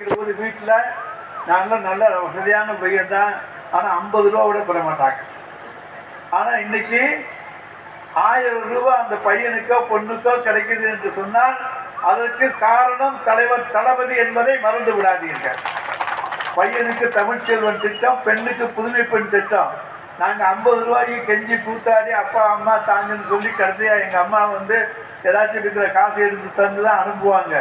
போது வீட்டில் நாங்களும் நல்ல வசதியான பையன் தான். ஆனால் 50 ரூபா கூட பெற மாட்டாங்க. ஆனால் இன்னைக்கு 1000 ரூபா அந்த பையனுக்கோ பொண்ணுக்கோ கிடைக்குது என்று சொன்னால் அதற்கு காரணம் தலைவர் தளபதி என்பதை மறந்து விடாதீர்கள். பையனுக்கு தமிழ்ச்செல்வன் திட்டம், பெண்ணுக்கு புதுமை பெண் திட்டம். நாங்கள் 50 ரூபாய்க்கு கெஞ்சி கூத்தாடி அப்பா அம்மா தாங்கன்னு சொல்லி கடைசியாக எங்கள் அம்மா ஏதாச்சும் இருக்கிற காசு எடுத்து தந்து தான் அனுப்புவாங்க.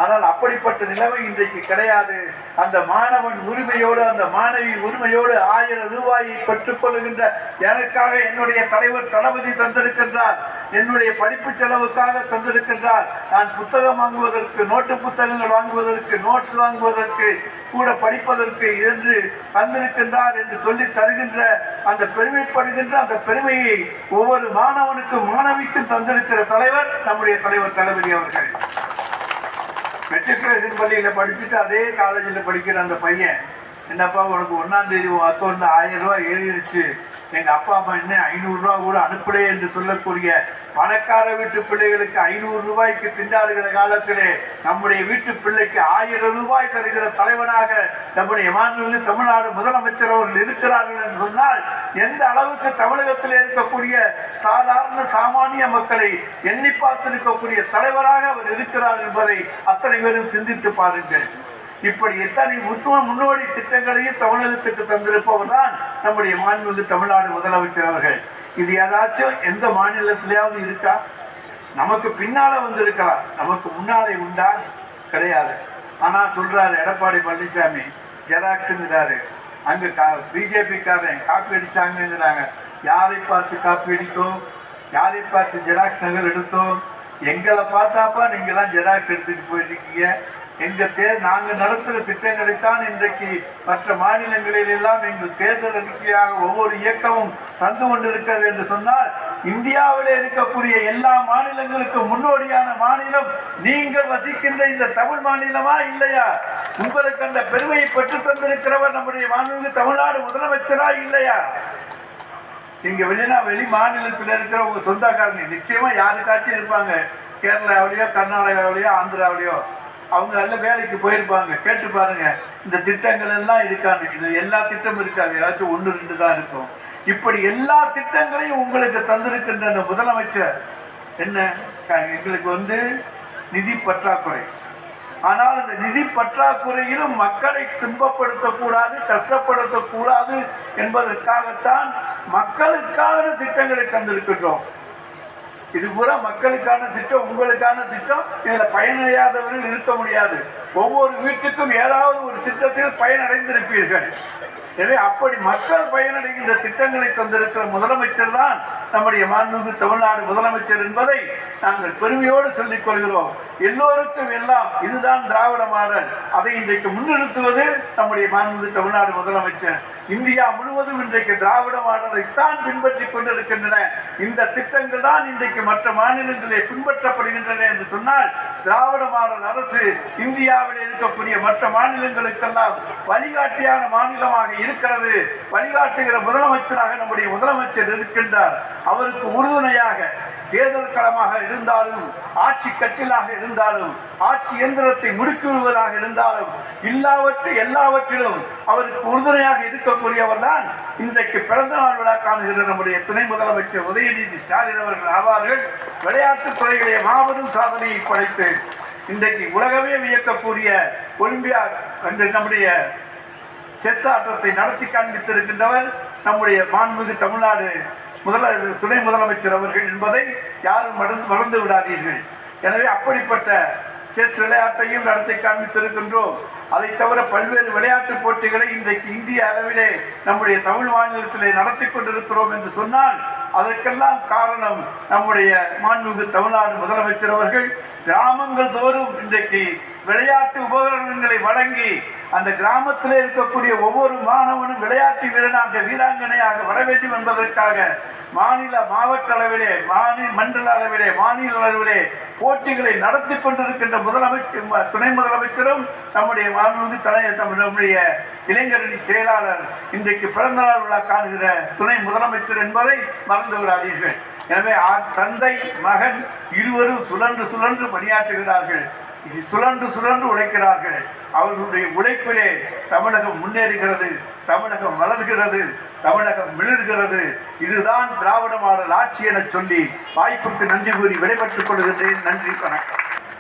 ஆனால் அப்படிப்பட்ட நிலைமை இன்றைக்கு கிடையாது. அந்த மாணவன் உரிமையோடு, அந்த மாணவி உரிமையோடு 1000 ரூபாயை பெற்றுக்கொள்கின்ற எனக்காக என்னுடைய தலைவர் தளபதி தந்திருக்கின்றார். என்னுடைய படிப்பு செலவுக்காக தந்திருக்கின்றார். நான் புத்தகம் வாங்குவதற்கு, நோட்டு புத்தகங்கள் வாங்குவதற்கு, நோட்ஸ் வாங்குவதற்கு, கூட படிப்பதற்கு என்று தந்திருக்கின்றார் என்று சொல்லி தருகின்ற அந்த பெருமைப்படுகின்ற அந்த பெருமையை ஒவ்வொரு மாணவனுக்கும் மாணவிக்கும் தந்திருக்கிற தலைவர் நம்முடைய தலைவர் தளபதி அவர்கள். மெட்ரிகுலேஷன் பள்ளியில் படிச்சுட்டு அதே காலேஜில் படிக்கிற அந்த பையன், என்னப்பா உனக்கு 1ஆம் தேதி அக்கௌண்ட்ல 1000 ரூபா ஏறிடுச்சு, எங்கள் அப்பா அம்மா இன்னும் 500 ரூபா கூட அனுப்பலே என்று சொல்லக்கூடிய பணக்கார வீட்டு பிள்ளைகளுக்கு 500 ரூபாய்க்கு திண்டாடுகிற காலத்திலே நம்முடைய வீட்டு பிள்ளைக்கு 1000 ரூபாய் தருகிற தலைவனாக நம்முடைய மாண்புமிகு தமிழ்நாடு முதலமைச்சர் அவர்கள் இருக்கிறார்கள் என்று சொன்னால் எந்த அளவுக்கு தமிழகத்தில் இருக்கக்கூடிய சாதாரண சாமானிய மக்களை எண்ணி பார்த்திருக்கக்கூடிய தலைவராக அவர் இருக்கிறார் என்பதை அத்தனை பேரும் சிந்தித்து பாருங்கள். இப்படி எத்தனை முன்னோடி திட்டங்களையும் தமிழகத்துக்கு தந்திருப்பவர் தான் நம்முடைய மாண்புமிகு தமிழ்நாடு முதலமைச்சர் அவர்கள். இது ஏதாச்சும் எந்த மாநிலத்திலேயாவது இருக்கா? நமக்கு பின்னால வந்திருக்கலாம், நமக்கு முன்னாலே உண்டா? கிடையாது. ஆனால் சொல்றாரு எடப்பாடி பழனிசாமி ஜெராக்ஸ்ங்கிறாரு. அங்கே பிஜேபிக்காரன் காப்பி அடிச்சாங்கிறாங்க. யாரை பார்த்து காப்பி அடித்தோம்? யாரை பார்த்து ஜெராக்ஸ் நகல் எடுத்தோம்? எங்களை பார்த்தாப்பா நீங்களாம் ஜெராக்ஸ் எடுத்துட்டு போயிருக்கீங்க. நாங்கள் நடத்துகிற திட்டங்களைத்தான் இன்றைக்கு மற்ற மாநிலங்களிலெல்லாம் எங்கள் தேர்தல் அறிக்கையாக ஒவ்வொரு இயக்கமும் தந்து கொண்டிருக்கிறது என்று சொன்னால் இந்தியாவிலே இருக்கக்கூடிய எல்லா மாநிலங்களுக்கும் முன்னோடியான மாநிலம் நீங்கள் வசிக்கின்ற இந்த தமிழ் மாநிலமா இல்லையா? உங்களுக்கு அந்த பெருமையை பெற்று தந்திருக்கிறவர் நம்முடைய மாண்புமிகு தமிழ்நாடு முதலமைச்சரா இல்லையா? நீங்க வெளி மாநிலத்தில் இருக்கிற உங்க சொந்தக்காரங்க நிச்சயமா யாருக்காச்சும் இருப்பாங்க. கேரளாவிலேயோ, கர்நாடகாவிலேயோ, ஆந்திராவிலேயோ அவங்க எல்லாம் வேலைக்கு போயிருப்பாங்க. கேட்டு பாருங்க, இந்த திட்டங்கள் எல்லாம் இருக்காது. இது எல்லா திட்டமும் இருக்காது, ஏதாச்சும் 1-2 தான் இருக்கும். இப்படி எல்லா திட்டங்களையும் உங்களுக்கு தந்திருக்கின்ற அந்த முதலமைச்சர் என்ன, எங்களுக்கு நிதி பற்றாக்குறை. ஆனால் அந்த நிதி பற்றாக்குறையிலும் மக்களை துன்பப்படுத்தக்கூடாது, கஷ்டப்படுத்தக்கூடாது என்பதற்காகத்தான் மக்களுக்கான திட்டங்களை தந்திருக்கின்றோம். இது பூரா மக்களுக்கான திட்டம், உங்களுக்கான திட்டம். இதில் பயனடையாதவர்கள் இருக்க முடியாது. ஒவ்வொரு வீட்டுக்கும் ஏதாவது ஒரு திட்டத்தில் பயனடைந்திருப்பீர்கள். எனவே அப்படி மக்கள் பயனடைகின்ற திட்டங்களை தந்திருக்கிற முதலமைச்சர் தான் நம்முடைய மாண்புமிகு தமிழ்நாடு முதலமைச்சர் என்பதை நாங்கள் பெருமையோடு சொல்லிக் கொள்கிறோம். எல்லோருக்கும் எல்லாம் இதுதான் திராவிட மாடல். அதை இன்றைக்கு முன்னிறுத்துவது நம்முடைய மாண்புமிகு தமிழ்நாடு முதலமைச்சர். இந்தியா முழுவதும் இன்றைக்கு திராவிட மாடலைத்தான் பின்பற்றி கொண்டிருக்கின்றன. இந்த திட்டங்கள் தான் இன்றைக்கு மற்ற மாநிலங்களிலே பின்பற்றப்படுகின்றன என்று சொன்னால் திராவிட மாடல் அரசு இந்தியாவில் இருக்கக்கூடிய மற்ற மாநிலங்களுக்கெல்லாம் வழிகாட்டியான மாநிலமாக இருக்கிறது. வழிகாட்டுகிற முதலமைச்சராக நம்முடைய முதலமைச்சர் இருக்கின்றார். அவருக்கு உறுதுணையாக தேர்தல் களமாக இருந்தாலும், ஆட்சி கட்சிகளாக இருந்தாலும், ஆட்சி இயந்திரத்தை முடுக்கிவிடுவதாக இருந்தாலும், எல்லாவற்றிலும் அவருக்கு உறுதுணையாக இருக்கக்கூடியவர் தான் இன்றைக்கு பிறந்த நாள் விழா காணுகிற நம்முடைய துணை முதலமைச்சர் உதயநிதி ஸ்டாலின் அவர்கள் ஆவார்கள். விளையாட்டுத் துறையிலே மாபெரும் சாதனையை படைத்து இன்றைக்கு உலகமே வியக்கக்கூடிய ஒலிம்பியாட் என்ற நம்முடைய செஸ் ஆட்டத்தை நடத்தி காண்பித்திருக்கின்றவர் நம்முடைய மாண்புமிகு தமிழ்நாடு துணை முதலமைச்சர் அவர்கள் என்பதை யாரும் மறந்து விடாதீர்கள். எனவே அப்படிப்பட்ட செஸ் விளையாட்டையும் நடத்தி காண்பித்திருக்கின்றோம். அதை தவிர பல்வேறு விளையாட்டுப் போட்டிகளை இன்றைக்கு இந்திய அளவிலே நம்முடைய தமிழ் மாநிலத்திலே நடத்தி கொண்டிருக்கிறோம் என்று சொன்னால் அதற்கெல்லாம் காரணம் நம்முடைய மாண்புமிகு தமிழ்நாடு முதலமைச்சர் அவர்கள். கிராமங்கள் தோறும் இன்றைக்கு விளையாட்டு உபகரணங்களை வழங்கி அந்த கிராமத்தில் இருக்கக்கூடிய ஒவ்வொரு மாணவனும் விளையாட்டு வீரனாக, வீராங்கனையாக வர வேண்டும் என்பதற்காக மாநில, மாவட்ட அளவிலே, மண்டல அளவிலே, மாநில அளவிலே போட்டிகளை நடத்தி கொண்டிருக்கின்ற முதலமைச்சர், துணை முதலமைச்சரும் நம்முடைய நம்முடைய இளைஞரணி செயலாளர் இன்றைக்கு பிறந்த நாள் விழா காணுகிற துணை முதலமைச்சர் என்பதை மறந்து விடாதீர்கள். எனவே தந்தை மகன் இருவரும் சுழன்று பணியாற்றுகிறார்கள். சுழன்று சுழன்று உழைக்கிறார்கள். அவர்களுடைய உழைப்பிலே தமிழகம் முன்னேறுகிறது, தமிழகம் வளர்கிறது, தமிழகம் மிளர்கிறது. இதுதான் திராவிட மாடல் ஆட்சி என சொல்லி வாய்ப்புக்கு நன்றி கூறி விடைபெற்றுக் கொள்கின்றேன். நன்றி, வணக்கம்.